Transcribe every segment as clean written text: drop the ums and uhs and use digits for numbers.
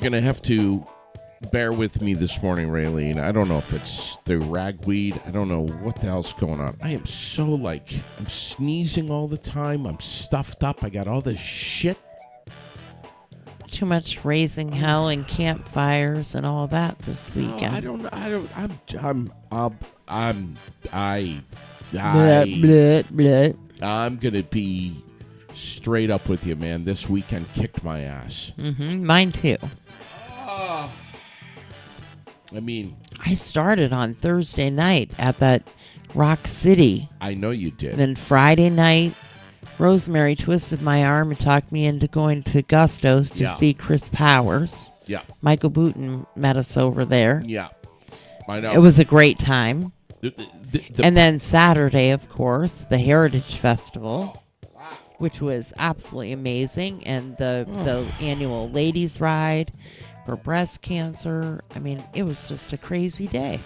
going to have to bear with me this morning, Raylene. I don't know if it's the ragweed. I don't know what the hell's going on. I am so I'm sneezing all the time. I'm stuffed up. I got all this shit. Too much raising hell and campfires and all that this weekend. I don't know. I'm going to be straight up with you, man. This weekend kicked my ass. Mm-hmm. Mine too. I started on Thursday night at that Rock City. I know you did. Then Friday night, Rosemary twisted my arm and talked me into going to Gusto's to see Chris Powers. Yeah. Michael Booten met us over there. Yeah. I know. It was a great time. And then Saturday, of course, the Heritage Festival, which was absolutely amazing. And the annual ladies' ride for breast cancer. It was just a crazy day.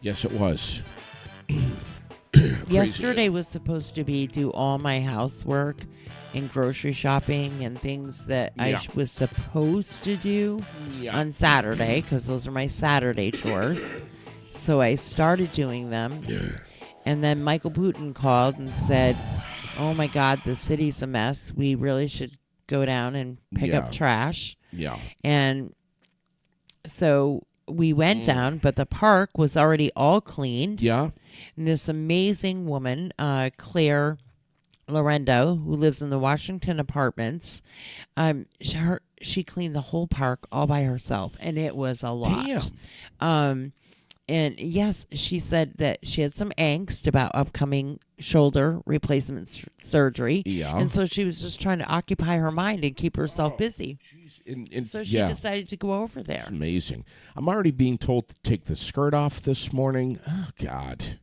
Yes, it was. Yesterday was supposed to be do all my housework and grocery shopping and things that I was supposed to do on Saturday, because those are my Saturday chores. So I started doing them. And then Michael Booten called and said, oh my God, the city's a mess. We really should go down and pick up trash. Yeah. And so we went down, but the park was already all cleaned. Yeah. And this amazing woman, Claire Lorendo, who lives in the Washington Apartments, she cleaned the whole park all by herself, and it was a lot. Damn. And yes, she said that she had some angst about upcoming shoulder replacement surgery. Yeah. And so she was just trying to occupy her mind and keep herself busy. And so she decided to go over there. It's amazing. I'm already being told to take the skirt off this morning. Oh, God.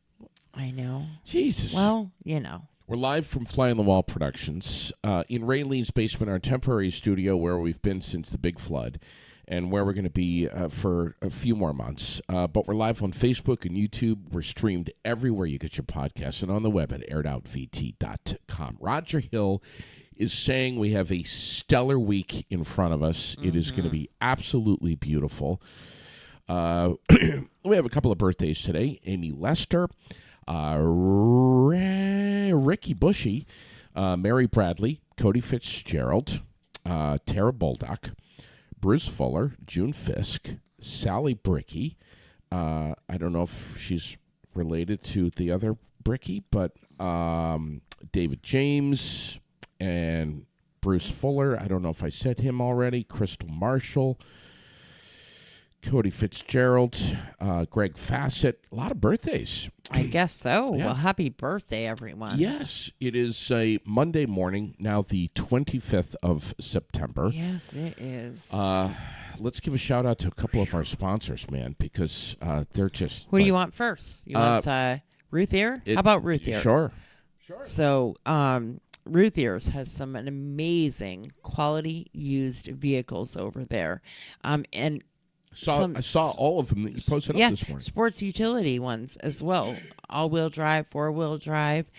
I know. Jesus. Well, We're live from Fly on the Wall Productions in Raylene's basement, our temporary studio where we've been since the big flood and where we're going to be for a few more months. But we're live on Facebook and YouTube. We're streamed everywhere you get your podcasts and on the web at airedout.vt.com. Roger Hill is saying we have a stellar week in front of us. Mm-hmm. It is going to be absolutely beautiful. We have a couple of birthdays today. Amy Lester, Ricky Bushy, Mary Bradley, Cody Fitzgerald, Tara Boldock, Bruce Fuller, June Fisk, Sally Bricky. I don't know if she's related to the other Bricky, but David James and Bruce Fuller. I don't know if I said him already. Crystal Marshall, Cody Fitzgerald, Greg Fassett. A lot of birthdays. I guess so. Yeah. Well, happy birthday, everyone. Yes, it is a Monday morning, now the 25th of September. Yes, it is. Let's give a shout out to a couple of our sponsors, man, because they're just... Who do you want first? You want Ruth Ear? How about Ruth Ear? Sure. So, Ruth Ears has some amazing quality used vehicles over there. And I saw all of them that you posted up this morning. Sports utility ones as well. All-wheel drive, four-wheel drive.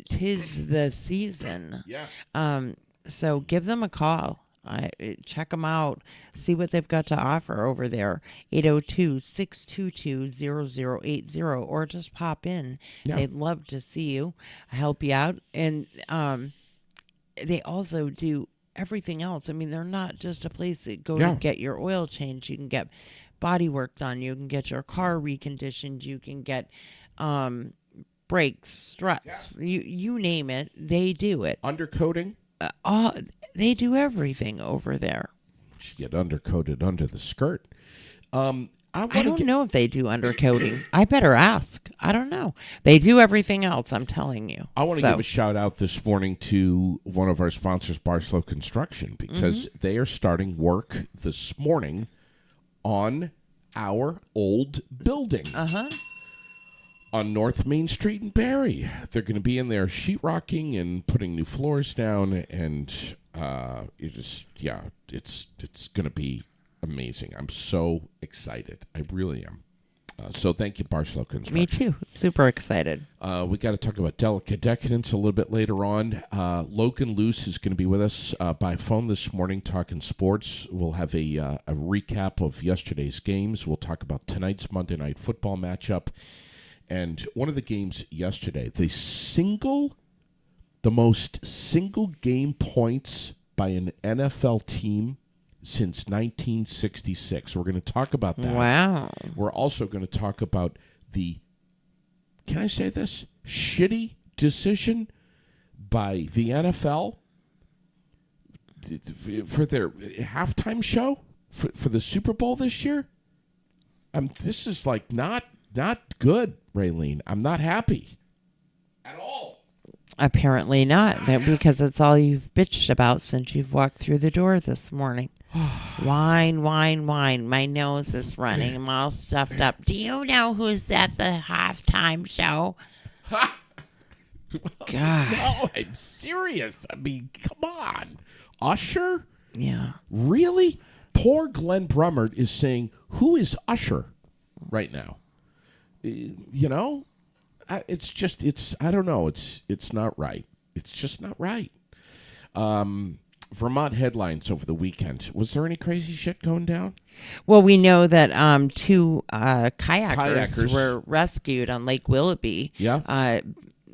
'Tis the season. Yeah. So give them a call. Check them out. See what they've got to offer over there. 802-622-0080. Or just pop in. Yeah. They'd love to see you. Help you out. And they also do everything else. They're not just a place to go to get your oil changed. You can get body work done. You can get your car reconditioned. You can get brakes, struts. Yeah. You name it, they do it. Undercoating? They do everything over there. Should get undercoated under the skirt. I don't know if they do undercoating. I better ask. I don't know. They do everything else, I'm telling you. I want to give a shout out this morning to one of our sponsors, Barslow Construction, because they are starting work this morning on our old building. On North Main Street in Barrie. They're going to be in there sheetrocking and putting new floors down, and it's going to be amazing. I'm so excited. I really am. So thank you, Barstow Construction. Me too. Super excited. We got to talk about Delicate Decadence a little bit later on. Logan Luce is going to be with us by phone this morning talking sports. We'll have a recap of yesterday's games. We'll talk about tonight's Monday Night Football matchup. And one of the games yesterday, the most single game points by an NFL team since 1966. We're going to talk about that. Wow. We're also going to talk about can I say this? Shitty decision by the NFL for their halftime show for the Super Bowl this year. This is like not good, Raylene. I'm not happy at all. Apparently not, because it's all you've bitched about since you've walked through the door this morning. Whine, whine, whine. My nose is running. I'm all stuffed up. Do you know who's at the halftime show? God. No, I'm serious. I mean, come on. Usher? Yeah. Really? Poor Glenn Brummert is saying, who is Usher right now? You know? I don't know. It's not right. It's just not right. Vermont headlines over the weekend. Was there any crazy shit going down? Well, we know that two kayakers were rescued on Lake Willoughby. Yeah.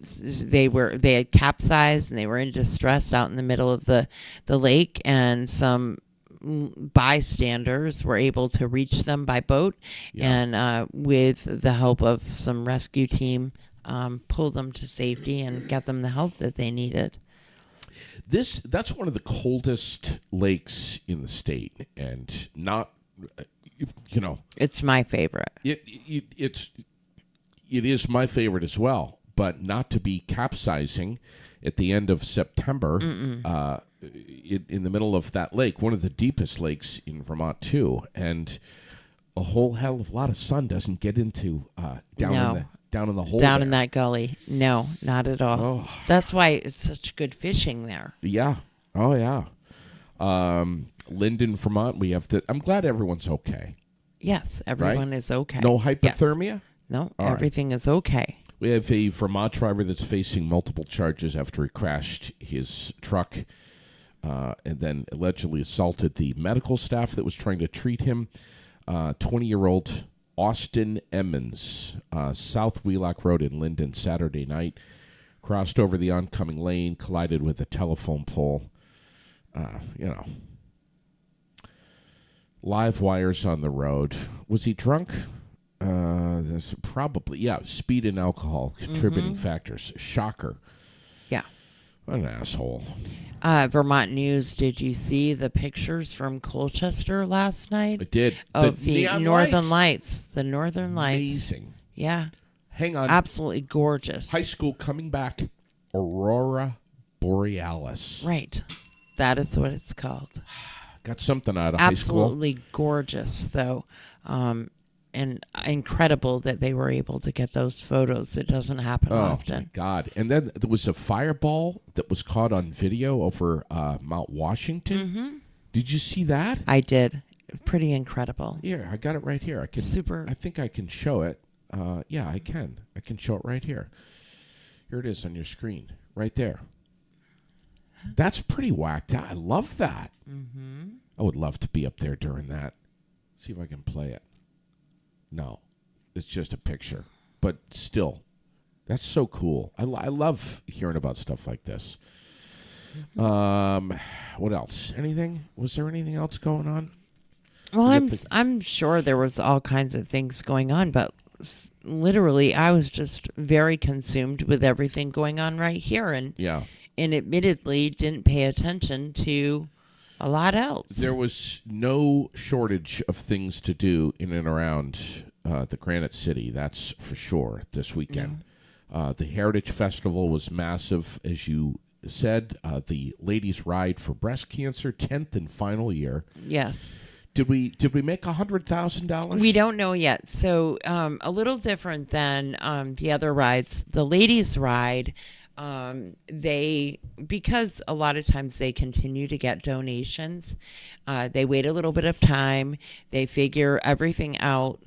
They had capsized and they were in distress out in the middle of the lake, and some bystanders were able to reach them by boat, and with the help of some rescue team, pull them to safety and get them the help that they needed. That's one of the coldest lakes in the state, and not, it's my favorite. It is my favorite as well, but not to be capsizing at the end of September. In the middle of that lake, one of the deepest lakes in Vermont too, and a whole hell of a lot of sun doesn't get into down in the hole down in that gully. No, not at all. Oh. That's why it's such good fishing there. Yeah. Oh yeah. Linden, Vermont. We have I'm glad everyone's okay. Yes, everyone is okay. No hypothermia. Yes. No, all everything is okay. We have a Vermont driver that's facing multiple charges after he crashed his truck and then allegedly assaulted the medical staff that was trying to treat him. 20-year-old Austin Emmons, South Wheelock Road in Linden, Saturday night, crossed over the oncoming lane, collided with a telephone pole. Live wires on the road. Was he drunk? There's probably, speed and alcohol contributing factors. Shocker. Yeah. What an asshole. Vermont News, did you see the pictures from Colchester last night? I did. Of the Northern Lights. The Northern Lights. Amazing. Yeah. Hang on. Absolutely gorgeous. High school coming back. Aurora Borealis. Right. That is what it's called. Got something out of high school. Absolutely gorgeous, though. And incredible that they were able to get those photos. It doesn't happen often. Oh, my God. And then there was a fireball that was caught on video over Mount Washington. Mm-hmm. Did you see that? I did. Pretty incredible. Here, I got it right here. I think I can show it. Yeah, I can. I can show it right here. Here it is on your screen. Right there. That's pretty whacked out. I love that. Mm-hmm. I would love to be up there during that. See if I can play it. No, it's just a picture. But still, that's so cool. I love hearing about stuff like this. What else? Anything? Was there anything else going on? Well, I'm sure there was all kinds of things going on, but literally I was just very consumed with everything going on right here, and admittedly didn't pay attention to a lot else. There was no shortage of things to do in and around the Granite City, that's for sure, this weekend. The Heritage Festival was massive, as you said. The Ladies' Ride for Breast Cancer, 10th and final year. Yes. Did we make $100,000? We don't know yet. So a little different than the other rides. The Ladies' Ride, because a lot of times they continue to get donations, they wait a little bit of time, they figure everything out,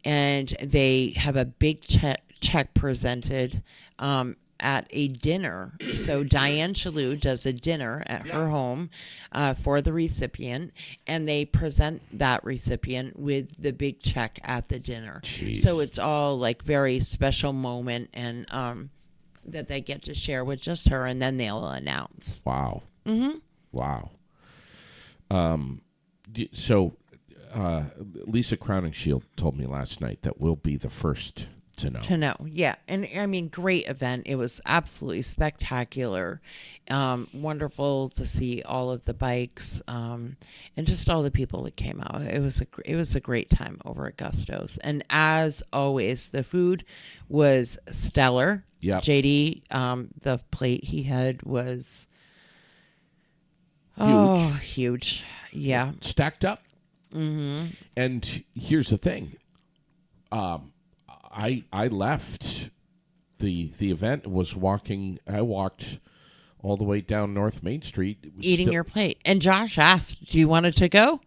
and they have a big check presented at a dinner. So Diane Shalhoub does a dinner at her home for the recipient, and they present that recipient with the big check at the dinner. Jeez. So it's all like very special moment, and that they get to share with just her, and then they'll announce. Wow. Mm-hmm. Wow. So Lisa Crowningshield told me last night that we'll be the first to know. Yeah. And I mean, great event. It was absolutely spectacular. Wonderful to see all of the bikes, and just all the people that came out. It was a great time over at Gusto's. And as always, the food was stellar. Yeah. JD, the plate he had was huge. Yeah. Stacked up. Mm-hmm. And here's the thing. I left the event, I walked all the way down North Main Street. It was Eating your plate. And Josh asked, do you want it to go?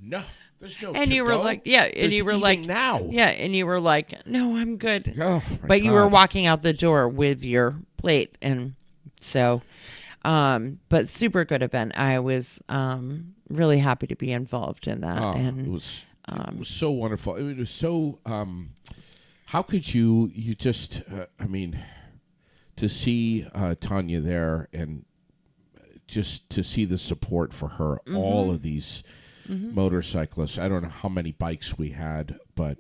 No, there's no and to you go. were like, yeah. And There's you were eating like, now. Yeah. And you were like, no, I'm good. Oh, but you were God. walking out the door with your plate. And so, but super good event. I was really happy to be involved in that. And it was so wonderful. It was so, how could you just, to see Tanya there and just to see the support for her, all of these motorcyclists. I don't know how many bikes we had, but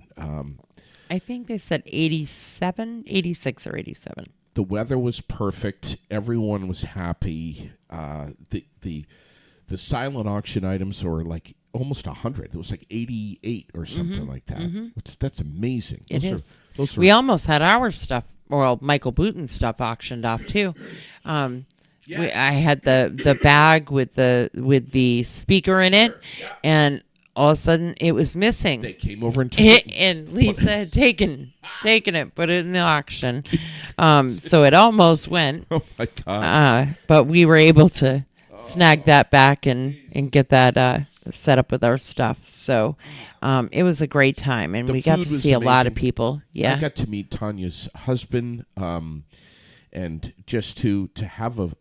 I think they said 86 or 87. The weather was perfect. Everyone was happy. The silent auction items were like almost 100. It was like 88 or something like that. That's amazing. It is. Those are, we almost had our stuff, well, Michael Booton's stuff auctioned off too. I had the bag with the speaker in it, and all of a sudden it was missing. They came over and took it. And Lisa had taken it, put it in the auction. So it almost went. Oh my God. But we were able to snag that back and get that set up with our stuff. So it was a great time, and we got to see a lot of people. Yeah, I got to meet Tanya's husband, and just to have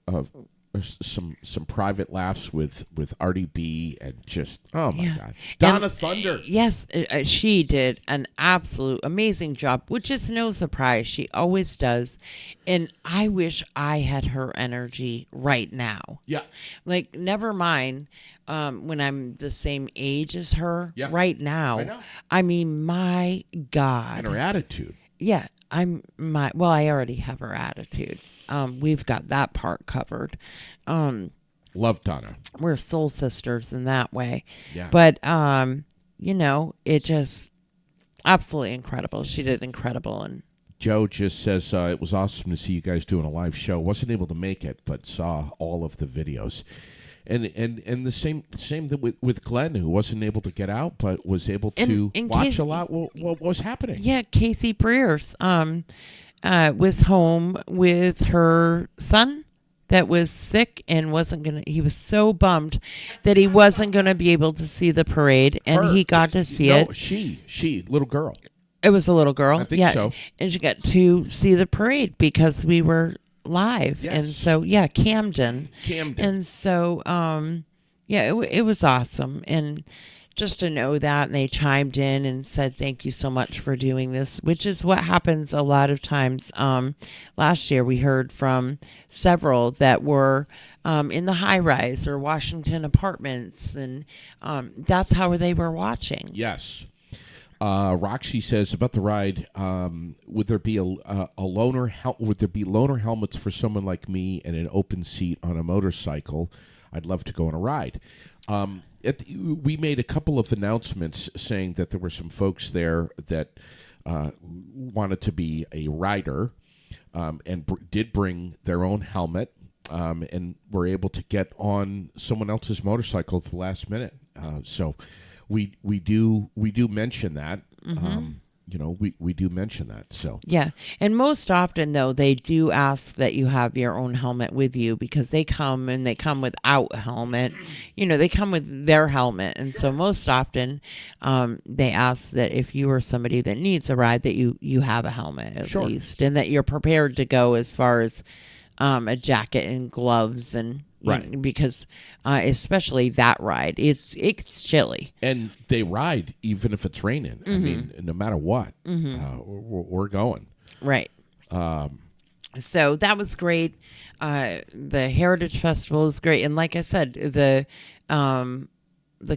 some private laughs with Artie B, and just oh my God, Donna Thunder. Yes, she did an absolute amazing job, which is no surprise. She always does, and I wish I had her energy right now. Yeah, like never mind when I'm the same age as her. Yeah. Right now, I know. I mean, my God, And her attitude. Yeah, I already have her attitude. We've got that part covered. Love Donna. We're soul sisters in that way. Yeah. But it just absolutely incredible. She did incredible. And Joe just says it was awesome to see you guys doing a live show. Wasn't able to make it, but saw all of the videos. And the same with Glenn, who wasn't able to get out, but was able to watch a lot what was happening. Yeah, Casey Breers was home with her son that was sick and he was so bummed that he wasn't going to be able to see the parade, and he got to see it. She, little girl. It was a little girl. I think so. And she got to see the parade because we were live. Yes. And so, Camden. And so, it was awesome. And just to know that, and they chimed in and said, thank you so much for doing this, which is what happens a lot of times. Last year, we heard from several that were in the high rise or Washington apartments, and that's how they were watching. Yes. Roxy says about the ride, would there be would there be loaner helmets for someone like me and an open seat on a motorcycle? I'd love to go on a ride. We made a couple of announcements saying that there were some folks there that wanted to be a rider, and did bring their own helmet, and were able to get on someone else's motorcycle at the last minute. So we do mention that. we do mention that. So Yeah. And most often, though, they do ask that you have your own helmet with you because they come without a helmet. They come with their helmet. And so most often they ask that if you are somebody that needs a ride, that you have a helmet at least, and that you're prepared to go as far as a jacket and gloves and right, because especially that ride, it's chilly, and they ride even if it's raining. I mean, no matter what, we're going right. So that was great. The Heritage Festival is great, and like I said, the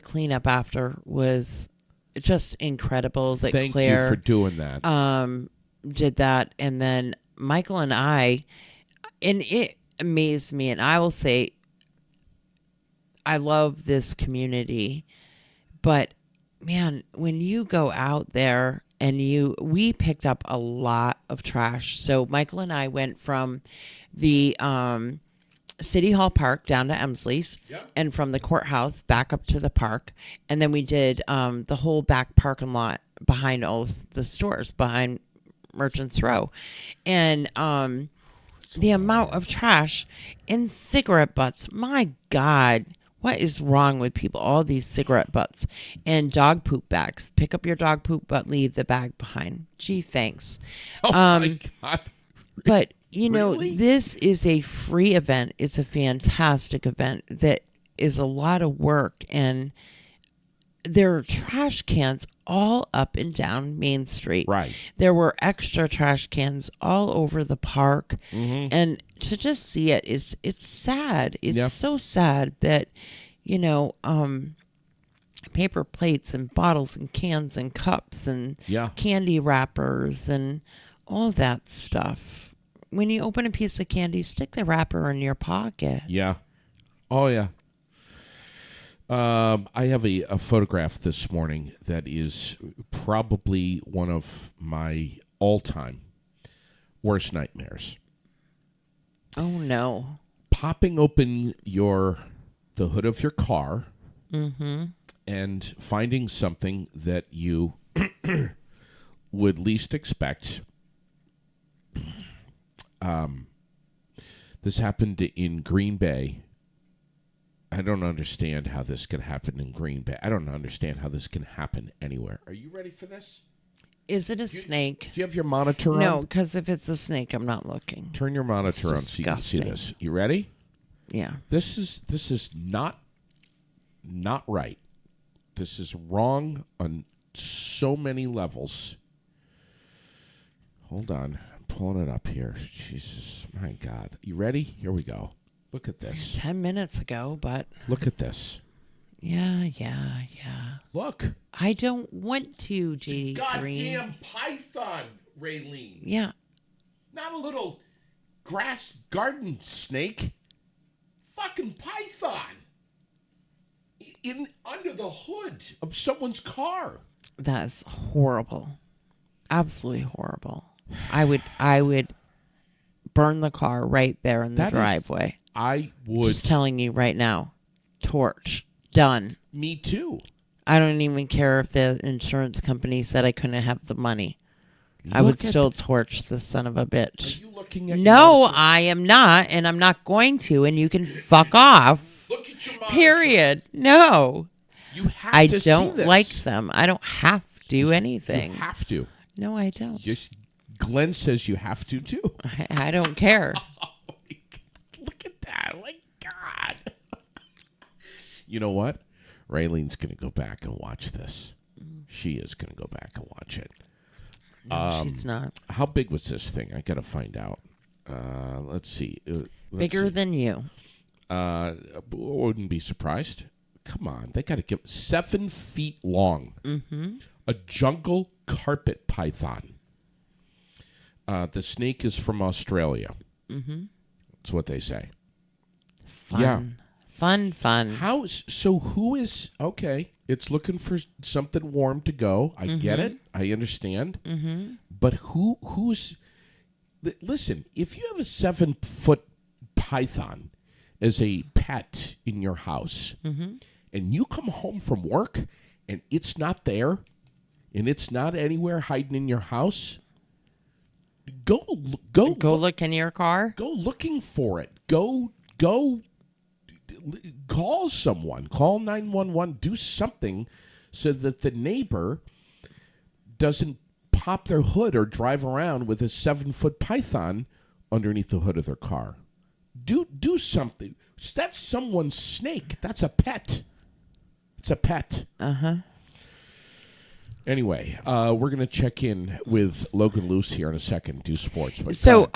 cleanup after was just incredible. That Thank Claire you for doing that. did that, and then Michael and I, and it amazed me. And I will say, I love this community, but man, when you go out there and we picked up a lot of trash. So Michael and I went from the City Hall Park down to Emsley's, and from the courthouse back up to the park. And then we did the whole back parking lot behind all the stores, behind Merchants Row. And the amount of trash and cigarette butts, my God. What is wrong with people? All these cigarette butts and dog poop bags. Pick up your dog poop, but leave the bag behind. Gee, thanks. Oh, my God. But, Really? this is a free event. It's a fantastic event that is a lot of work. And there are trash cans all up and down Main Street. Right. There were extra trash cans all over the park. And to just see it it's sad. It's so sad that, paper plates and bottles and cans and cups and candy wrappers and all that stuff. When you open a piece of candy, stick the wrapper in your pocket. Yeah. Oh, yeah. I have a photograph this morning that is probably one of my all-time worst nightmares. Oh, no. Popping open the hood of your car and finding something that you would least expect. This happened in Green Bay. I don't understand how this could happen in Green Bay. I don't understand how this can happen anywhere. Are you ready for this? Is it a snake? Do you have your monitor on? No, because if it's a snake, I'm not looking. Turn your monitor on so you can see this. You ready? Yeah. This is not right. This is wrong on so many levels. Hold on. I'm pulling it up here. Jesus, my God. You ready? Here we go. Look at this. 10 minutes ago, but... Look at this. Yeah. Look. I don't want to, J.D. Green. Goddamn python, Raylene. Yeah. Not a little grass garden snake. Fucking python. Under the hood of someone's car. That is horrible. Absolutely horrible. I would burn the car right there in the driveway. I would. Just telling you right now. Torch. Done. Me too. I don't even care if the insurance company said I couldn't have the money. I would still torch the son of a bitch. Are you looking at No, I am not, and I'm not going to, and you can fuck off. Look at your monitor. Period. No. You have I to don't see this. like them. I don't have to do anything. You have to. No, I don't. Glenn says you have to too. I don't care. Oh my God. Look at that. Oh my God. You know what? Raylene's going to go back and watch this. She is going to go back and watch it. No, she's not. How big was this thing? I got to find out. Let's see. Bigger than you. Wouldn't be surprised. Come on. They got to give 7 feet long. Mm-hmm. A jungle carpet python. The snake is from Australia. Mm-hmm. That's what they say. Fun. Yeah. Fun. Who is... Okay, it's looking for something warm to go. I get it. I understand. Mm-hmm. But who's... Listen, if you have a 7-foot python as a pet in your house, and you come home from work and it's not there, and it's not anywhere hiding in your house, go look in your car. Go looking for it. Go call someone. Call 911. Do something so that the neighbor doesn't pop their hood or drive around with a 7-foot python underneath the hood of their car. Do something. That's someone's snake. That's a pet. It's a pet. Uh-huh. Anyway, we're going to check in with Logan Luce here in a second. Do sports. But so,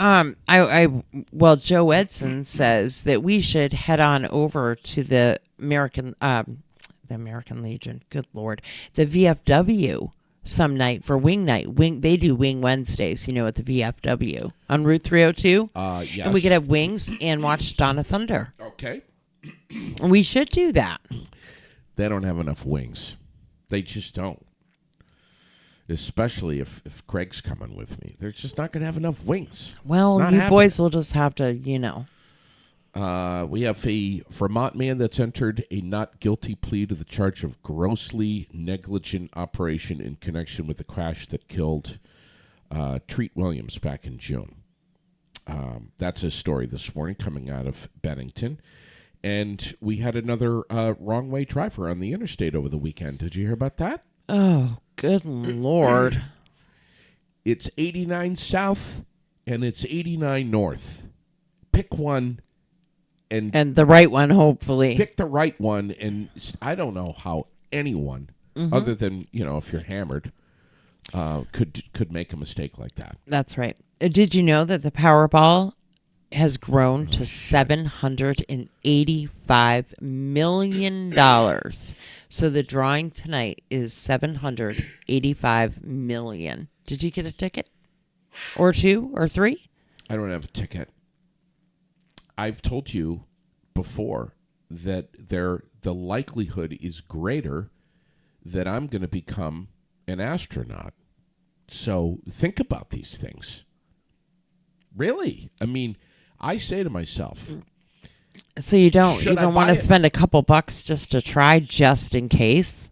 Joe Edson says that we should head on over to the American Legion. Good Lord, the VFW some night for Wing Night. They do Wing Wednesdays, at the VFW on Route 302. Yes. And we could have wings and watch Dawn of Thunder. Okay. We should do that. They don't have enough wings. They just don't. Especially if Craig's coming with me. They're just not going to have enough wings. Well, you boys will just have to, We have a Vermont man that's entered a not guilty plea to the charge of grossly negligent operation in connection with the crash that killed Treat Williams back in June. That's a story this morning coming out of Bennington. And we had another wrong-way driver on the interstate over the weekend. Did you hear about that? Oh, good Lord. It's 89 south and it's 89 north. Pick one. And the right one, hopefully. Pick the right one, and I don't know how anyone, other than, if you're hammered, could make a mistake like that. That's right. Did you know that the Powerball has grown to $785 million? So the drawing tonight is $785 million. Did you get a ticket? Or 2 or 3? I don't have a ticket. I've told you before that the likelihood is greater that I'm going to become an astronaut. So think about these things. Really? I mean, I say to myself, so you don't want to spend a couple bucks just to try, just in case?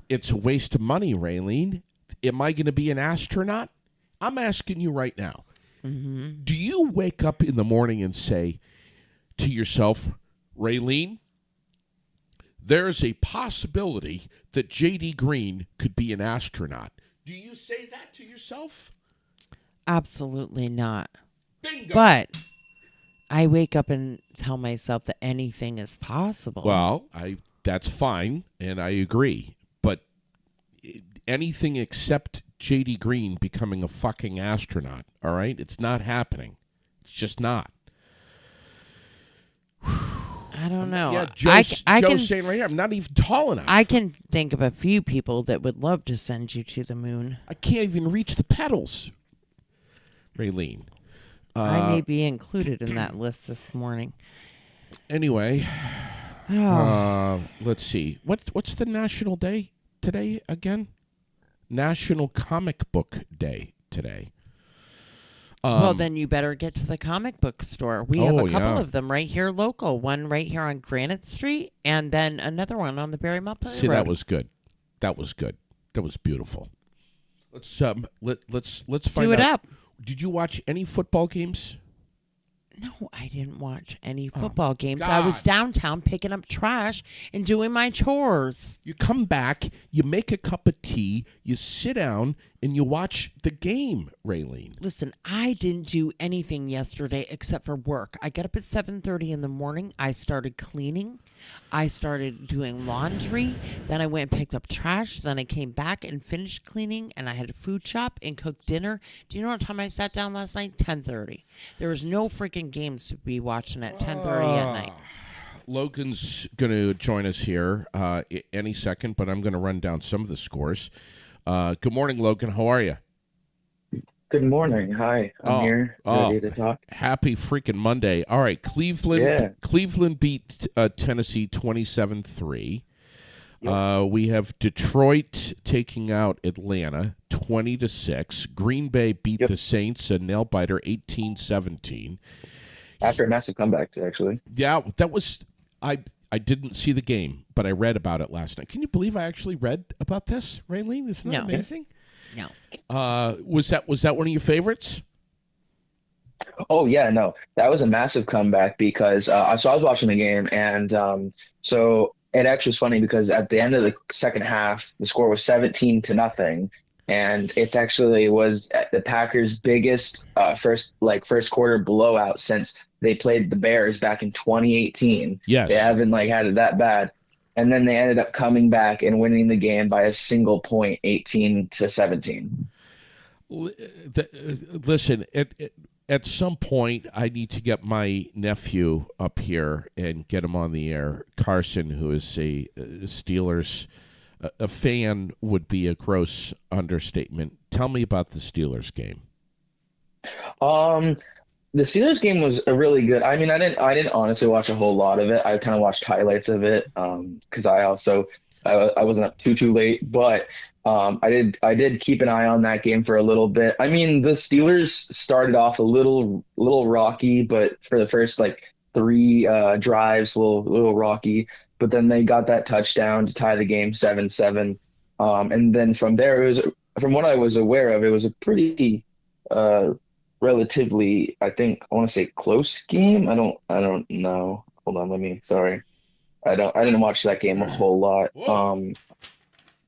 It's a waste of money, Raylene. Am I going to be an astronaut? I'm asking you right now. Mm-hmm. Do you wake up in the morning and say to yourself, Raylene, there's a possibility that J.D. Green could be an astronaut? Do you say that to yourself? Absolutely not. Bingo. But I wake up and tell myself that anything is possible. Well, that's fine, and I agree. But anything except J.D. Green becoming a fucking astronaut, all right? It's not happening. It's just not. I don't know. Yeah, Joe's saying right here, I'm not even tall enough. I can think of a few people that would love to send you to the moon. I can't even reach the pedals, Raylene. I may be included in that list this morning. Anyway, let's see. What's the national day today again? National Comic Book Day today. Well, then you better get to the comic book store. We have a couple of them right here local. One right here on Granite Street, and then another one on the Barrymount Road. See, that was good. That was good. That was beautiful. Let's find Do it out. up. Did you watch any football games? No, I didn't watch any football games. God. I was downtown picking up trash and doing my chores. You come back, you make a cup of tea, you sit down, and you watch the game, Raylene. Listen, I didn't do anything yesterday except for work. I got up at 7:30 in the morning. I started cleaning. I started doing laundry. Then I went and picked up trash. Then I came back and finished cleaning. And I had a food shop and cooked dinner. Do you know what time I sat down last night? 10:30. There was no freaking games to be watching at 10:30 at night. Logan's going to join us here any second, but I'm going to run down some of the scores. Good morning, Logan. How are you? Good morning. Hi. I'm here, ready to talk. Happy freaking Monday. All right, Cleveland beat Tennessee 27-3. Yep. We have Detroit taking out Atlanta 20-6. Green Bay beat the Saints, a nail-biter 18-17. After a massive comeback, actually. Yeah, that was... I didn't see the game, but I read about it last night. Can you believe I actually read about this, Raylene? Isn't that amazing? No. Was that one of your favorites? Oh yeah, no, that was a massive comeback because so I was watching the game and so it actually was funny because at the end of the second half, the score was 17-0, and it's actually was the Packers' biggest first quarter blowout since they played the Bears back in 2018. Yes, they haven't had it that bad, and then they ended up coming back and winning the game by a single point, 18-17. Listen, at some point, I need to get my nephew up here and get him on the air. Carson, who is a Steelers a fan, would be a gross understatement. Tell me about the Steelers game. The Steelers game was a really good. I mean, I didn't honestly watch a whole lot of it. I kind of watched highlights of it because I wasn't up too late, but I did keep an eye on that game for a little bit. I mean, the Steelers started off a little rocky, but for the first three drives, a little rocky, but then they got that touchdown to tie the game 7-7. And then from there, from what I was aware of, it was a pretty relatively, I want to say close game. I don't know. Hold on, sorry. I didn't watch that game a whole lot.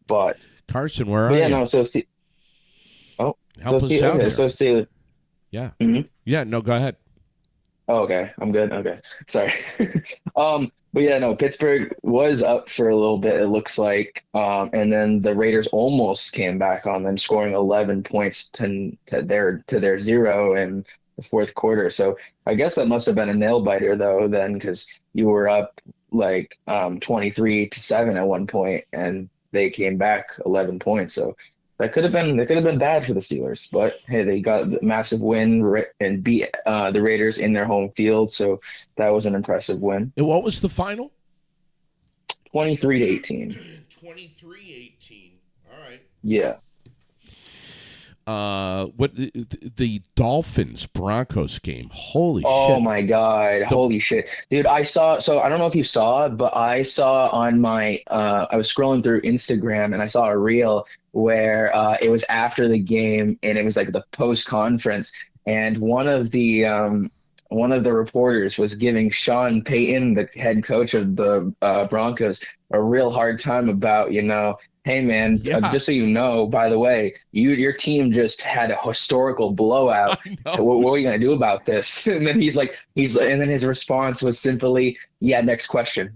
But Carson, where are you? No, so help us out. Okay, so Steelers. Yeah. Mm-hmm. Yeah. No, go ahead. Oh, okay, I'm good. Okay, sorry. But yeah, no, Pittsburgh was up for a little bit, it looks like, and then the Raiders almost came back on them, scoring 11 points to their 0 in the fourth quarter. So I guess that must have been a nail biter though, then, because you were up 23-7 at one point, and they came back 11 points. So that could have been bad for the Steelers, but hey, they got the massive win and beat the Raiders in their home field. So that was an impressive win. And what was the final? 23-18. 23-18. All right. Yeah. What the Dolphins Broncos game? Holy shit! Oh my God! Holy shit, dude! I saw. So I don't know if you saw, but I saw on my. I was scrolling through Instagram and I saw a reel where it was after the game and it was like the post conference, and one of the reporters was giving Sean Payton, the head coach of the Broncos, a real hard time about, hey man, just so you know, by the way, your team just had a historical blowout. What are you gonna do about this? And then and then his response was simply, yeah, next question.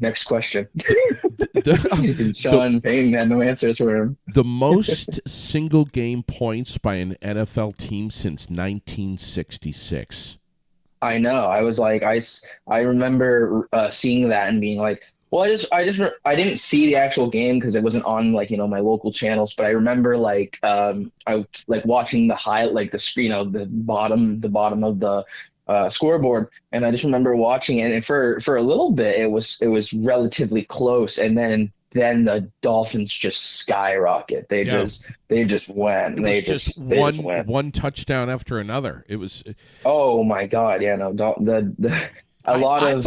Sean Payton had no answers for him. The most single game points by an NFL team since 1966. I know. I was like, I remember seeing that and being like, well, I didn't see the actual game because it wasn't on my local channels, but I remember I watching the the screen, the bottom of the scoreboard, and I just remember watching it, and for a little bit it was relatively close, and then the Dolphins just skyrocket. They just went. They just went. One touchdown after another. It was. Oh my God! Yeah, no. I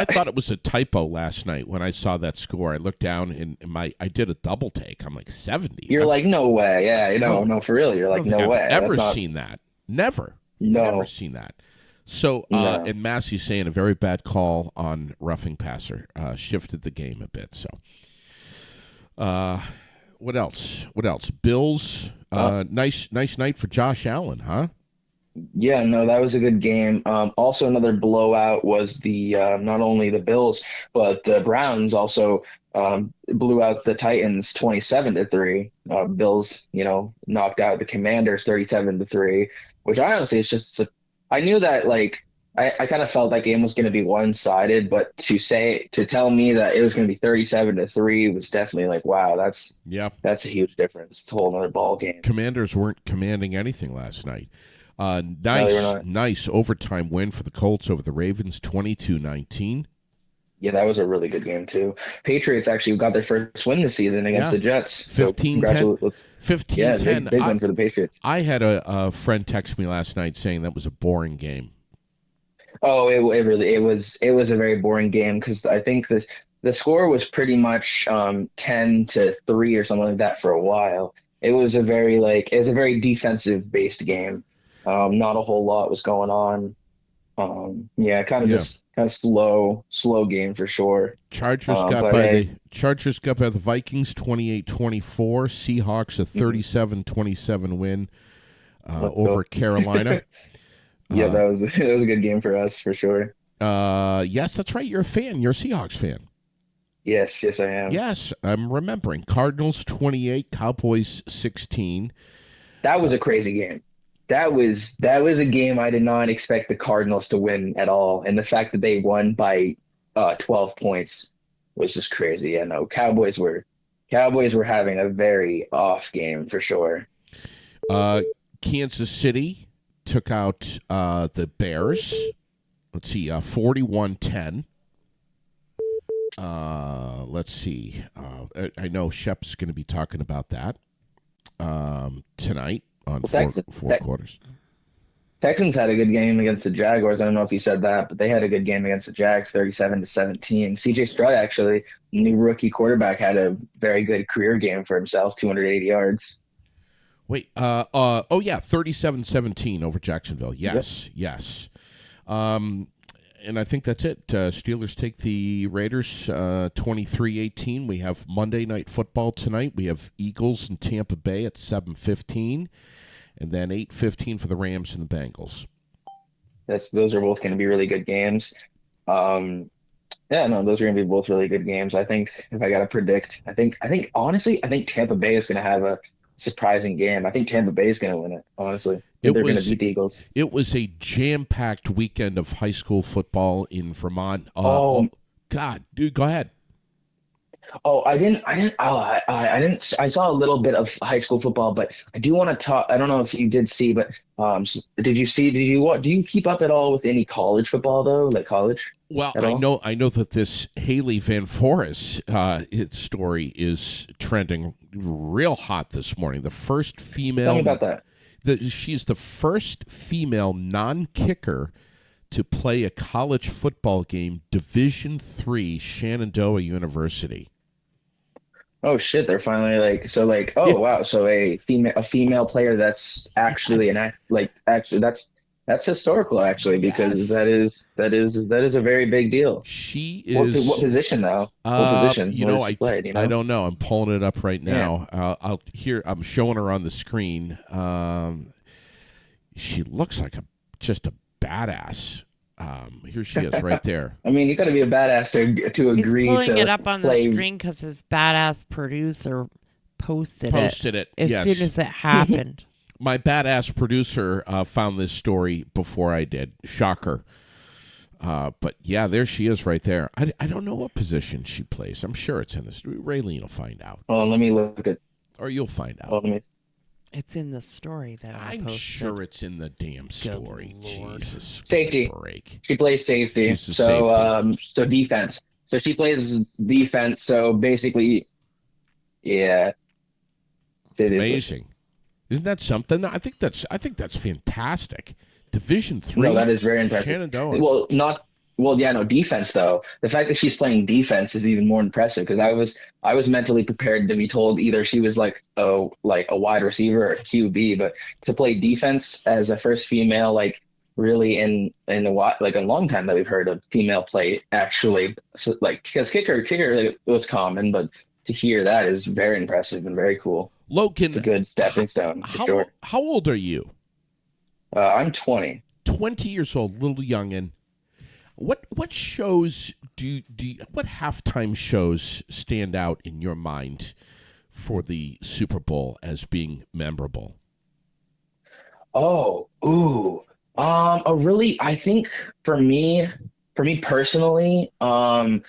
thought it was a typo last night when I saw that score. I looked down and I did a double take. I'm like 70. You're like, no way. Yeah, no, for real. You're like, no way. I've ever seen that. Never. No. Never seen that. So, and Massey's saying a very bad call on roughing passer shifted the game a bit. So, what else? Bills. Nice night for Josh Allen, huh? Yeah, no, that was a good game. Also, another blowout was the not only the Bills, but the Browns also blew out the Titans 27-3. Bills, knocked out the Commanders 37-3, which I honestly is just. I knew that I kind of felt that game was going to be one-sided, but to tell me that it was going to be 37-3 was definitely wow, that's a huge difference. It's a whole other ball game. Commanders weren't commanding anything last night. Nice overtime win for the Colts over the Ravens, 22-19. Yeah, that was a really good game too. Patriots actually got their first win this season against the Jets. 15-10. 15-10. Yeah, big win for the Patriots. I had a friend text me last night saying that was a boring game. Oh, it was a very boring game because I think the score was pretty much 10-3 or something like that for a while. It was a very defensive based game. Not a whole lot was going on. Yeah, kind of Yeah. just kind of slow game for sure. But hey, Chargers got by the Vikings 28-24. Seahawks a mhm, 37-27 win let's over go. Carolina. Yeah, Uh, that was it was a good game for us for sure. yes, that's right. You're a fan. You're a Seahawks fan. Yes, yes, I am. Yes, I'm remembering. Cardinals 28, Cowboys 16. That was a crazy game. That was a game I did not expect the Cardinals to win at all, and the fact that they won by 12 points was just crazy. Yeah, no, Cowboys were having a very off game for sure. Uh, Kansas City took out the Bears. Let's see, 41-10. Let's see. I know Shep's going to be talking about that tonight on Well, four quarters. Texans had a good game against the Jaguars. I don't know if you said that, but they had a good game against the Jags, 37-17. CJ Stroud, actually, new rookie quarterback, had a very good career game for himself, 280 yards. Wait, oh yeah, 37-17 over Jacksonville. Yep. Yes. And I think that's it. Steelers take the Raiders 23-18. We have Monday Night Football tonight. We have Eagles and Tampa Bay at 7:15, and then 8:15 for the Rams and the Bengals. Those are both going to be really good games. Yeah, no, those are going to be both really good games. I think if I got to predict, I think honestly, I think Tampa Bay is going to have a surprising game. I think Tampa Bay is going to win it. Honestly, I think they're going to beat the Eagles. It was a jam-packed weekend of high school football in Vermont. Oh, God, dude, go ahead. oh, I didn't. I saw a little bit of high school football, but I do want to talk. I don't know if you did see, but did you see? Did you what? Do you keep up at all with any college football though, like college Well, at I all? know that this Haley Van Forest story is trending real hot this morning. The first Tell me female, about that. she's the first female non-kicker to play a college football game, Division III, Shenandoah University. Oh shit, they're finally like Yeah. oh wow, so a female player that's actually an Yes. act like actually that's historical actually because Yes. that is a very big deal. She What is. position though? What position? You What know, does she play? Do you I know? don't know. I'm pulling it up right Yeah. now. I'm showing her on the screen. She looks like just a badass. Here she is, right there. I mean, you got to be a badass to He's agree pulling it to up on the play. screen because his badass producer posted Posted it. as Yes, soon as it happened. my badass producer found this story before I did. Shocker. But yeah, there she is, right there. I don't know what position she plays. I'm sure it's in this. Raylene will find out, Oh, let me look at. or you'll find Oh, out. let me. It's in the story that I I'm posted. sure it's in the damn story. Lord. Jesus, Safety. break. She plays safety. She's a So safety. so defense. So she plays defense. So basically, yeah, it is. Amazing. Isn't that something? I think that's fantastic. Division III. No, that is very impressive. Shenandoah. Well, not well, yeah, no defense though. The fact that she's playing defense is even more impressive because I was mentally prepared to be told either she was like a wide receiver or a QB, but to play defense as a first female, like really in a long time that we've heard of female play actually, so, like because kicker was common, but to hear that is very impressive and very cool. It's a Logan, good stepping stone for how sure. how old are you? I'm 20. 20 years old, little youngin. What shows what halftime shows stand out in your mind for the Super Bowl as being memorable? Oh, ooh. I think for me personally, what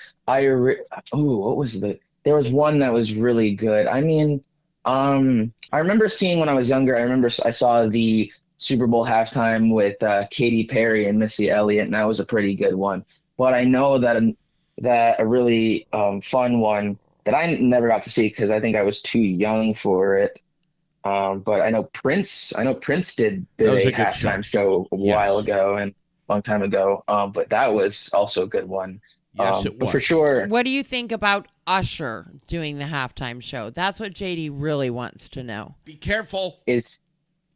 was there was one that was really good. I mean, I remember seeing when I was younger, I saw the Super Bowl halftime with Katy Perry and Missy Elliott, and that was a pretty good one. But I know that a really fun one that I never got to see because I think I was too young for it. But I know Prince did That was a a good show. halftime show a while Yes. ago and a long time ago. But that was also a good one. Yes, it But was. for sure, What do you think about Usher doing the halftime show? That's what JD really wants to know. Be careful. is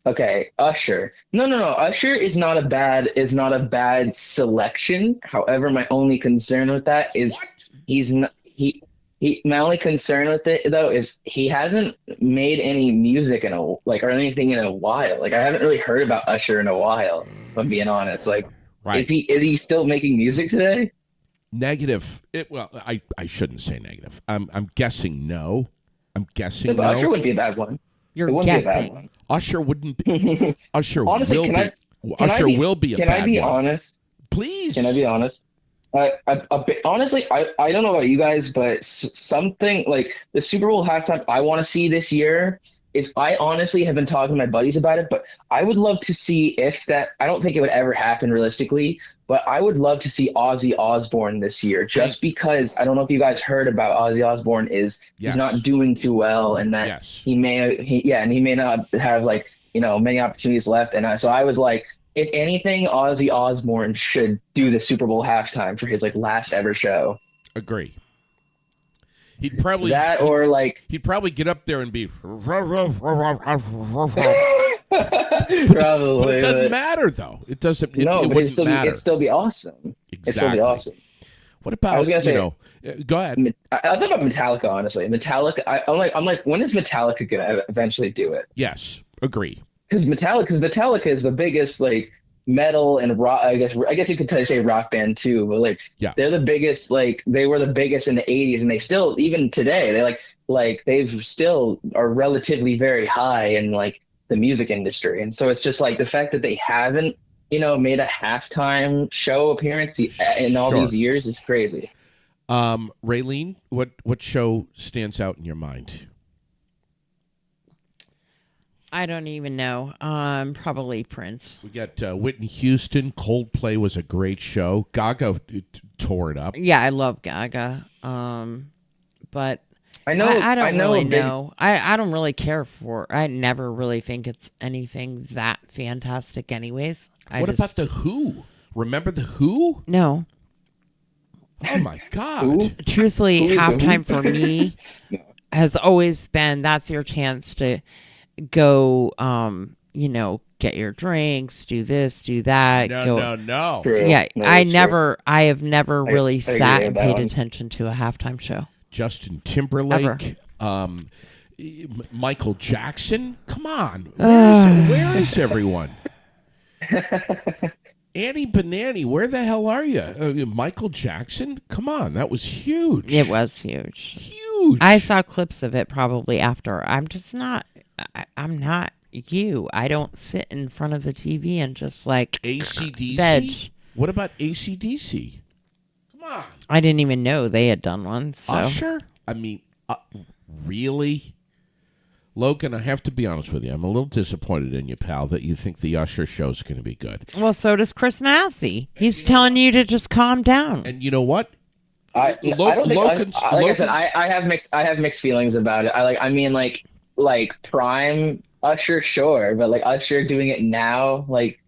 okay. Usher. No. Usher is not a bad selection. However, my only concern with that is What? he's not he. My only concern with it though is he hasn't made any music in a like or anything in a while. Like I haven't really heard about Usher in a while. If I'm being honest. Like, Right. is he still making music today? Negative. Well, I shouldn't say negative. I'm guessing no. I'm guessing But Usher no. wouldn't be a bad one. You're It wouldn't be a bad guessing. one. Usher wouldn't be. Usher Honestly, will can be. I- Can Usher I be, will be a Can bad I be one. honest? Please. Can I be honest? Honestly, I don't know about you guys, but something like the Super Bowl halftime I want to see this year is I honestly have been talking to my buddies about it, but I would love to see if that I don't think it would ever happen realistically, but I would love to see Ozzy Osbourne this year just because I don't know if you guys heard about Ozzy Osbourne is Yes. he's not doing too well and that Yes. he may not have like, many opportunities left so I was like if anything, Ozzy Osbourne should do the Super Bowl halftime for his like last ever show. Agree. He'd probably That or like he'd probably get up there and be. probably, But it doesn't matter though. It doesn't. It, no, it but wouldn't matter. it'd still be awesome. It'd still Exactly. be awesome. What about I was gonna say- go ahead. I thought about Metallica honestly. Metallica. I'm like, when is Metallica gonna eventually do it? Yes, agree. Because Metallica is the biggest like metal and rock. I guess you could say rock band too, but like Yeah. they're the biggest. Like they were the biggest in the '80s, and they still even today they like they've still are relatively very high in like the music industry. And so it's just like the fact that they haven't made a halftime show appearance in all Sure. these years is crazy. Raylene, what show stands out in your mind? I don't even know. Probably Prince. We got Whitney Houston. Coldplay was a great show. Gaga tore it up. Yeah, I love Gaga. But I know. I don't I know really a big- know. I don't really care for. I never really think it's anything that fantastic. Anyways, What about the Who? Remember the Who? No? Oh my God! Who? Truthfully, Who is the halftime Who? for me has always been that's your chance to go. Get your drinks, do this, do that. go. No. True. Yeah, No, I that's true. have never really agree sat with and that paid one. attention to a halftime show. Justin Timberlake. Michael Jackson. Come on, where is everyone? Annie Banani, where the hell are you? Michael Jackson? Come on, that was huge. It was huge. Huge. I saw clips of it probably after. I'm just not. I'm not you. I don't sit in front of the TV and just like AC/DC. veg. What about AC/DC? Come on, I didn't even know they had done one. So Usher. I mean, really, Logan. I have to be honest with you. I'm a little disappointed in you, pal, that you think the Usher show's going to be good. well, so does Chris Massey. He's telling you to just calm down. And you know what? I don't think. Logan's- Like I said, Logan's- I have mixed feelings about it. Like prime Usher, sure, but like Usher doing it now, like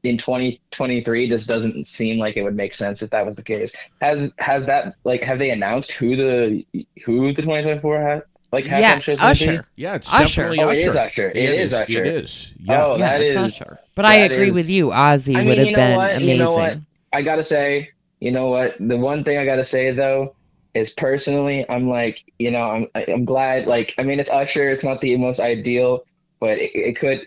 in 2023, just doesn't seem like it would make sense if that was the case. Has that have they announced who the 2024 Yeah, halftime show's gonna be? Usher. Yeah, it's Usher. definitely Oh, Usher. it is Usher. It is Usher. It is. Yeah. Oh, Yeah, that it's is Usher. But I that agree is- with you. Ozzy I mean, would have you know been what? amazing. You know what? I gotta say, you know what? The one thing I gotta say though is personally, I'm like, I'm glad. Like, I mean, it's Usher. It's not the most ideal, but it could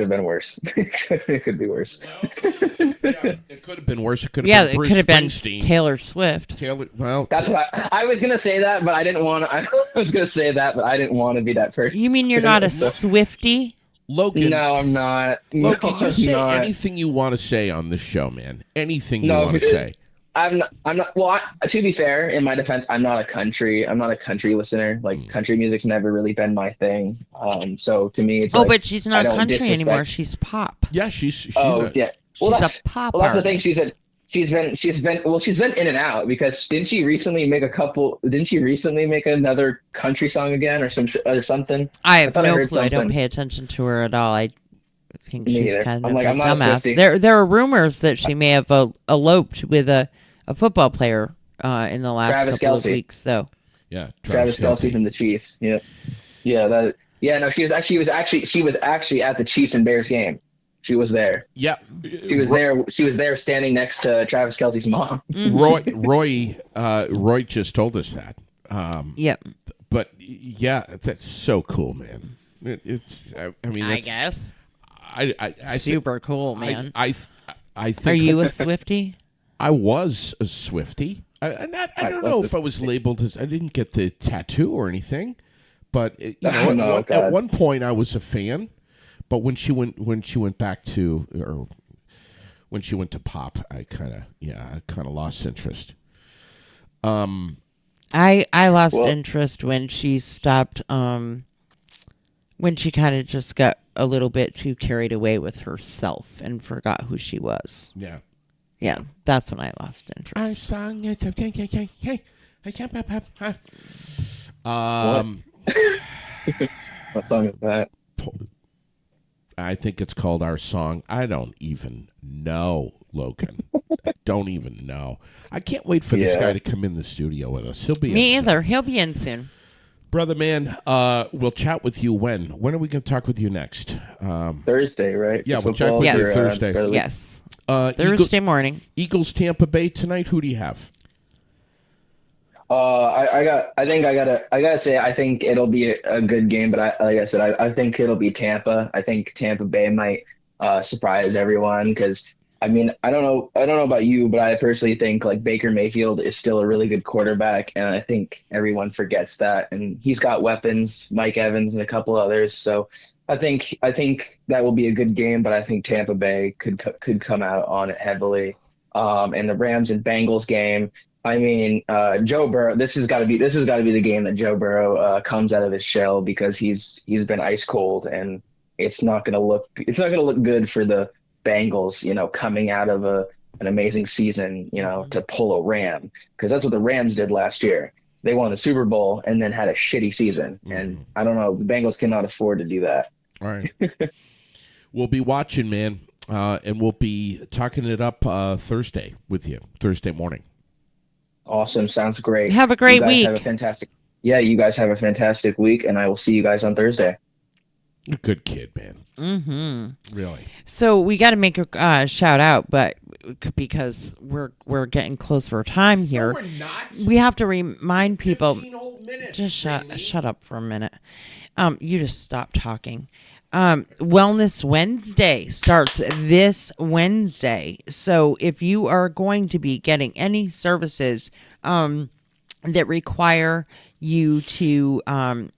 have been worse. It could be worse. It could have been worse. It could have Yeah, been it Bruce could have been Springsteen. Taylor Swift. Taylor. Well, That's what I was gonna say that, but I didn't want to. I was gonna say that, but I didn't want to be that person. You mean you're not a So- Swiftie? Logan. No, I'm not. Logan, No, you I'm say not. anything you want to say on this show, man. Anything you No, want to say. I'm not. Well, to be fair, in my defense, I'm not a country listener. Like country music's never really been my thing. So to me, it's Oh, like, but she's I not don't country disrespect- anymore. She's pop. Yeah, she's. Oh a- yeah. She's Well, a pop that's the thing. artist. She's been in and out because didn't she recently make another country song again or something? I have thought I no heard clue. I don't something. pay attention to her at all. I think Me she's either. kind I'm of like, a I'm not a dumbass. Swiftie. There are rumors that she may have eloped with a a football player in the last Travis couple of Kelce. weeks, though. Yeah, Travis Kelce from the Chiefs. Yeah. Yeah, no, she was actually at the Chiefs and Bears game. She was there. Yeah, She was there standing next to Travis Kelce's mom. Roy just told us that. Yep. But yeah, that's so cool, man. I mean, I guess. I Super cool, man. I think. Are you a Swiftie? I was a Swiftie. I don't know if I was labeled as. I didn't get the tattoo or anything, but at one point I was a fan. But when she went back to, or when she went to pop, I kind of lost interest. I lost interest when she stopped. When she kind of just got a little bit too carried away with herself and forgot who she was. Yeah. Yeah, that's when I lost interest. I sang it. What song is that? I think it's called Our Song. I don't even know, Logan. I don't even know. I can't wait for this guy to come in the studio with us. He'll be Me in either. He'll be in soon. Brother man, we'll chat with you when? When are we going to talk with you next? Thursday, right? Yeah, we'll chat with you Thursday. Yes. Thursday morning. Eagles Tampa Bay tonight. Who do you have? I gotta say, I think it'll be a good game, but like I said, I think it'll be Tampa. I think Tampa Bay might surprise everyone because I mean, I don't know about you, but I personally think like Baker Mayfield is still a really good quarterback, and I think everyone forgets that. And he's got weapons, Mike Evans and a couple others. So I think that will be a good game, but I think Tampa Bay could come out on it heavily. And the Rams and Bengals game. I mean, Joe Burrow. This has got to be the game that Joe Burrow comes out of his shell because he's been ice cold, and it's not gonna look good for the Bengals, coming out of an amazing season, to pull a Ram, because that's what the Rams did last year. They won the Super Bowl and then had a shitty season, and I don't know, the Bengals cannot afford to do that. All right, we'll be watching, man, and we'll be talking it up Thursday with you, Thursday morning. Awesome, sounds great. Have a great week. You guys have a fantastic week, and I will see you guys on Thursday. You're a good kid, man. Mm-hmm. Really. So we got to make a shout out, but because we're getting close for time here, No, we're not. we have to remind people. 15 whole minutes, Just Jamie. shut up for a minute. You just stop talking. Wellness Wednesday starts this Wednesday. So if you are going to be getting any services that require you to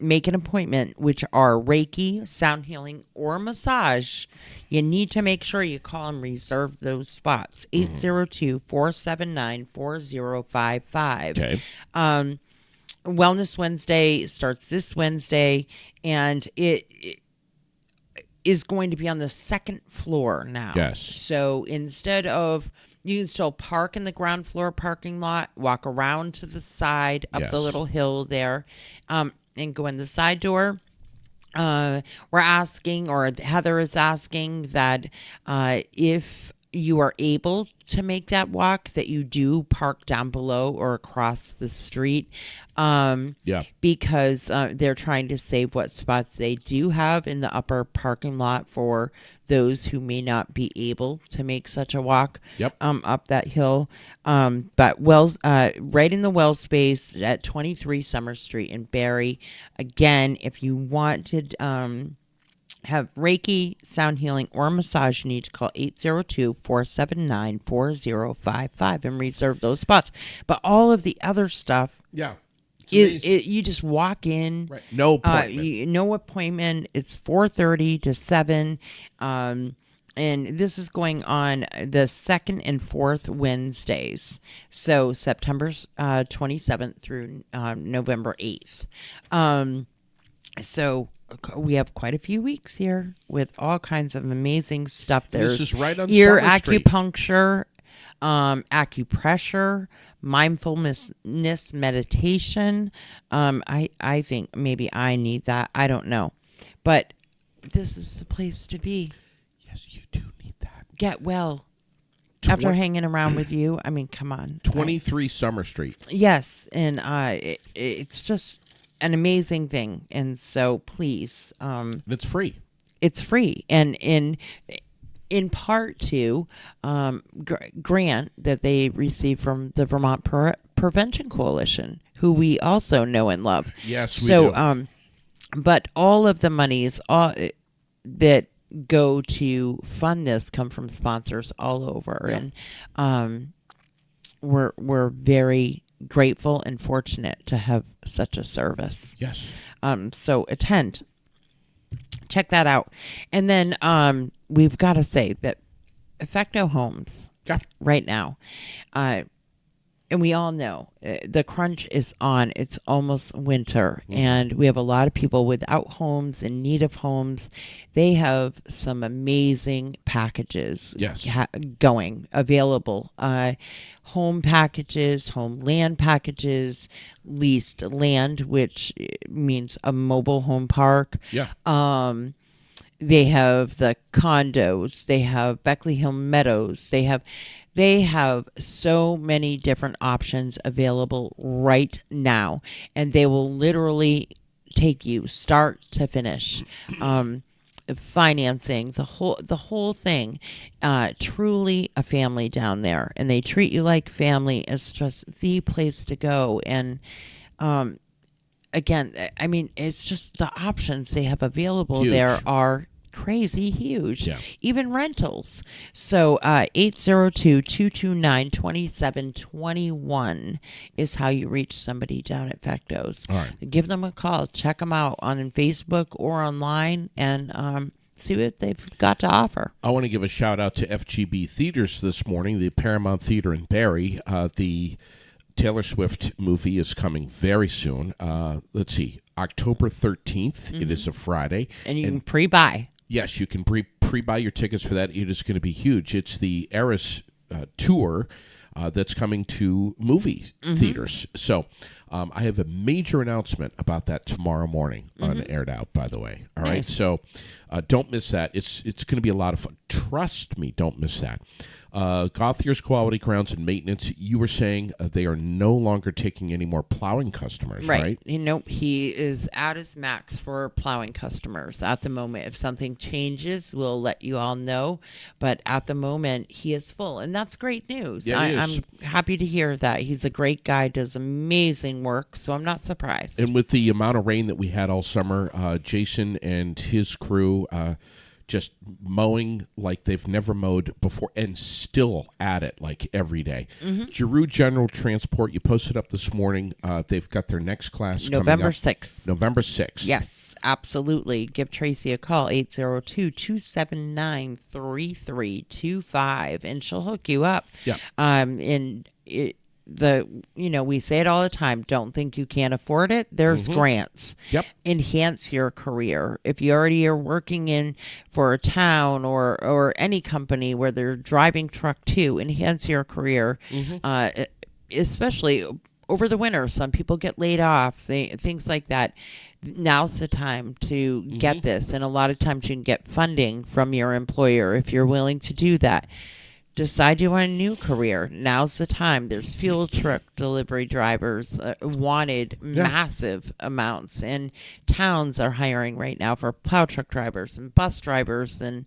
make an appointment, which are Reiki, sound healing, or massage, you need to make sure you call and reserve those spots. 802-479-4055. Okay. Wellness Wednesday starts this Wednesday, and it is going to be on the second floor now. Yes. So instead of, you can still park in the ground floor parking lot, walk around to the side up the little hill there, and go in the side door. We're asking, or Heather is asking, that if you are able to make that walk, that you do park down below or across the street. Because they're trying to save what spots they do have in the upper parking lot for those who may not be able to make such a walk up that hill. But right in the well space at 23 Summer Street in Barrie. Again, if you want to have Reiki, sound healing, or massage, you need to call 802-479-4055 and reserve those spots. But all of the other stuff, you just walk in. Right. No appointment. No appointment. It's 4:30 to 7. And this is going on the second and fourth Wednesdays. So September 27th through November 8th. So we have quite a few weeks here with all kinds of amazing stuff. There's this is right on ear Summer Street. acupuncture, acupressure, mindfulness meditation. I think maybe I need that. I don't know. But this is the place to be. Yes, you do need that. Get well. after hanging around with you. I mean, come on. 23 Summer Street. Yes, and it's just an amazing thing. And so please. It's free. It's free. And in part to grant that they receive from the Vermont Prevention Coalition, who we also know and love. Yes, we do. But all of the monies that go to fund this come from sponsors all over, and we're very grateful and fortunate to have such a service. Yes. So attend, check that out, and then we've got to say that Effecto Homes right now. And we all know the crunch is on. It's almost winter, and we have a lot of people without homes, in need of homes. They have some amazing packages going, available. Home packages, home land packages, leased land, which means a mobile home park. Yeah. They have the condos. They have Beckley Hill Meadows. They have so many different options available right now, and they will literally take you start to finish. Financing the whole thing. Truly a family down there, and they treat you like family. It's just the place to go. And again, I mean, it's just the options they have available there are crazy huge. Even rentals. So 802-229-2721 is how you reach somebody down at Fecto's. All right. Give them a call. Check them out on Facebook or online, and see what they've got to offer. I want to give a shout out to FGB Theaters this morning, the Paramount Theater in Barrie. The Taylor Swift movie is coming very soon. Let's see, October 13th. It is a Friday. And you can pre-buy. Yes, you can pre-buy your tickets for that. It is going to be huge. It's the Eras tour that's coming to movie theaters. So I have a major announcement about that tomorrow morning on Aired Out, by the way. All right, so don't miss that. It's going to be a lot of fun. Trust me, don't miss that. Gauthier's Quality Grounds and Maintenance, you were saying they are no longer taking any more plowing customers, right? Nope, he is at his max for plowing customers at the moment. If something changes, we'll let you all know. But at the moment, he is full, and that's great news. Yeah, I'm happy to hear that. He's a great guy, does amazing work, so I'm not surprised. And with the amount of rain that we had all summer, Jason and his crew just mowing like they've never mowed before, and still at it like every day. Giroux General Transport, you posted up this morning. They've got their next class November coming up. 6th. November 6th. Yes, absolutely. Give Tracy a call, 802-279-3325, and she'll hook you up. Yeah. We say it all the time, don't think you can't afford it. There's grants. Yep. Enhance your career. If you already are working in for a town or any company where they're driving truck too, enhance your career. Especially over the winter, some people get laid off, things like that. Now's the time to get this, and a lot of times you can get funding from your employer if you're willing to do that. Decide you want a new career. Now's the time. There's fuel truck delivery drivers wanted massive amounts, and towns are hiring right now for plow truck drivers and bus drivers. And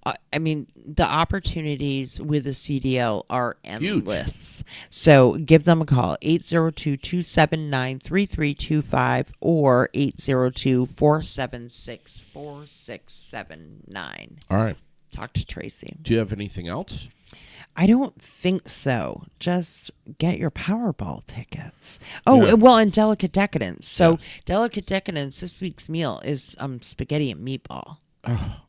the opportunities with the CDL are endless. Huge. So give them a call, 802-279-3325 or 802-476-4679. All right. Talk to Tracy. Do you have anything else? I don't think so. Just get your Powerball tickets. And Delicate Decadence. So Delicate Decadence, this week's meal is spaghetti and meatball.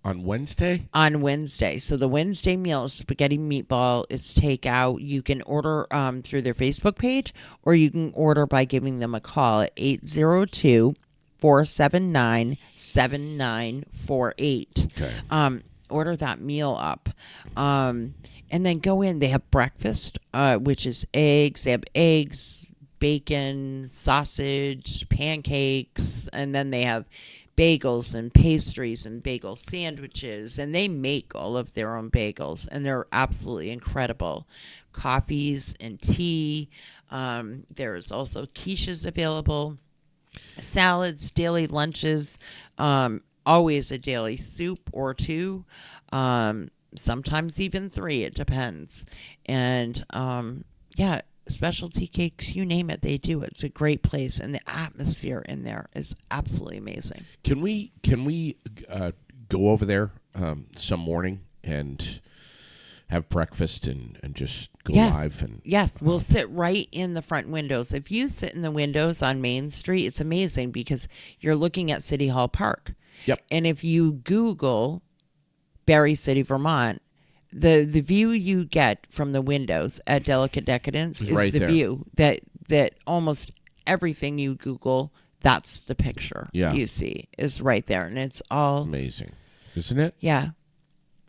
On Wednesday? On Wednesday. So the Wednesday meal is spaghetti meatball. It's takeout. You can order through their Facebook page, or you can order by giving them a call at 802-479-7948. Okay. Order that meal up. And then go in. They have breakfast, which is eggs. They have eggs, bacon, sausage, pancakes, and then they have bagels and pastries and bagel sandwiches, and they make all of their own bagels, and they're absolutely incredible. Coffees and tea. There's also quiches available, salads, daily lunches, always a daily soup or two, sometimes even 3. It depends. And yeah, specialty cakes, you name it, they do it. It's a great place, and the atmosphere in there is absolutely amazing. Can we go over there some morning and have breakfast and just go live? And yes, we'll sit right in the front windows. If you sit in the windows on Main Street, it's amazing because you're looking at City Hall Park. Yep. And if you Google Barrie City, Vermont, the view you get from the windows at Delicate Decadence is right the there. view that almost everything you Google, that's the picture you see is right there. And it's all amazing, isn't it? Yeah.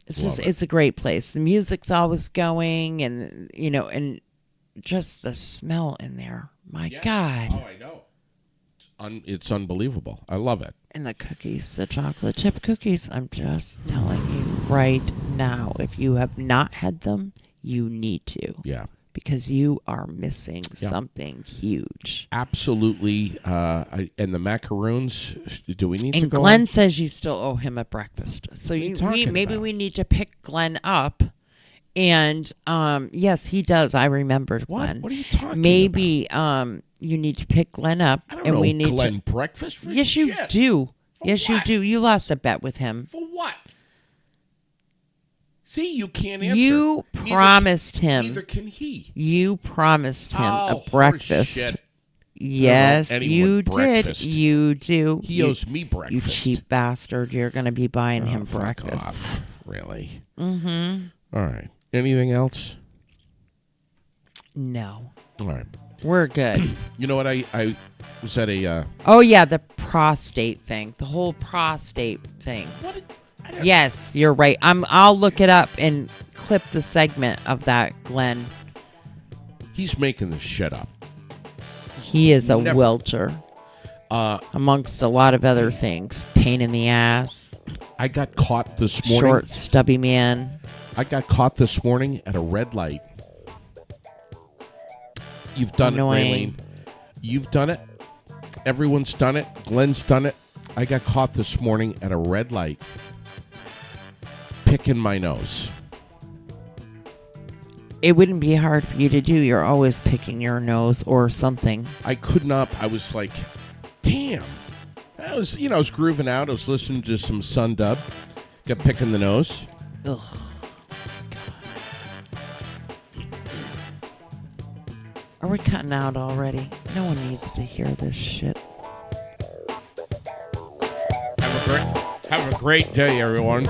It's a great place. The music's always going, and and just the smell in there. My God. Oh, I know. It's unbelievable. I love it. And the cookies, the chocolate chip cookies. I'm just telling you right now, if you have not had them, you need to. Yeah. Because you are missing something huge. Absolutely. And the macaroons, do we need to And go Glenn on? says you still owe him a breakfast. So maybe we need to pick Glenn up. And yes, he does. I remembered Glenn. What are you talking about? Maybe you need to pick Glenn up. I don't and know we need Glenn breakfast for Yes, you shit. do. For yes, what? you do. You lost a bet with him. For what? See, you can't answer. You promised him. Neither can he. You promised him Oh, a breakfast. horseshit. Yes, anyone you breakfast. did. You do. He owes me breakfast. You cheap bastard. You're going to be buying him fuck breakfast. off. Really? Mm-hmm. All right. Anything else? No. All right. We're good. You know what? I was at a... Oh, yeah, the prostate thing. The whole prostate thing. What? Yes, you're right. I'll look it up and clip the segment of that, Glenn. He's making this shit up. He is a Never. welcher. Amongst a lot of other things. Pain in the ass. I got caught this morning. Short, stubby man. I got caught this morning at a red light. You've done Annoying. it, Raylene. You've done it. Everyone's done it. Glenn's done it. I got caught this morning at a red light picking my nose. It wouldn't be hard for you to do. You're always picking your nose or something. I could not. I was like, damn. I was grooving out. I was listening to some Sun Dub. Got picking the nose. Ugh. Are we cutting out already? No one needs to hear this shit. Have a great day, everyone.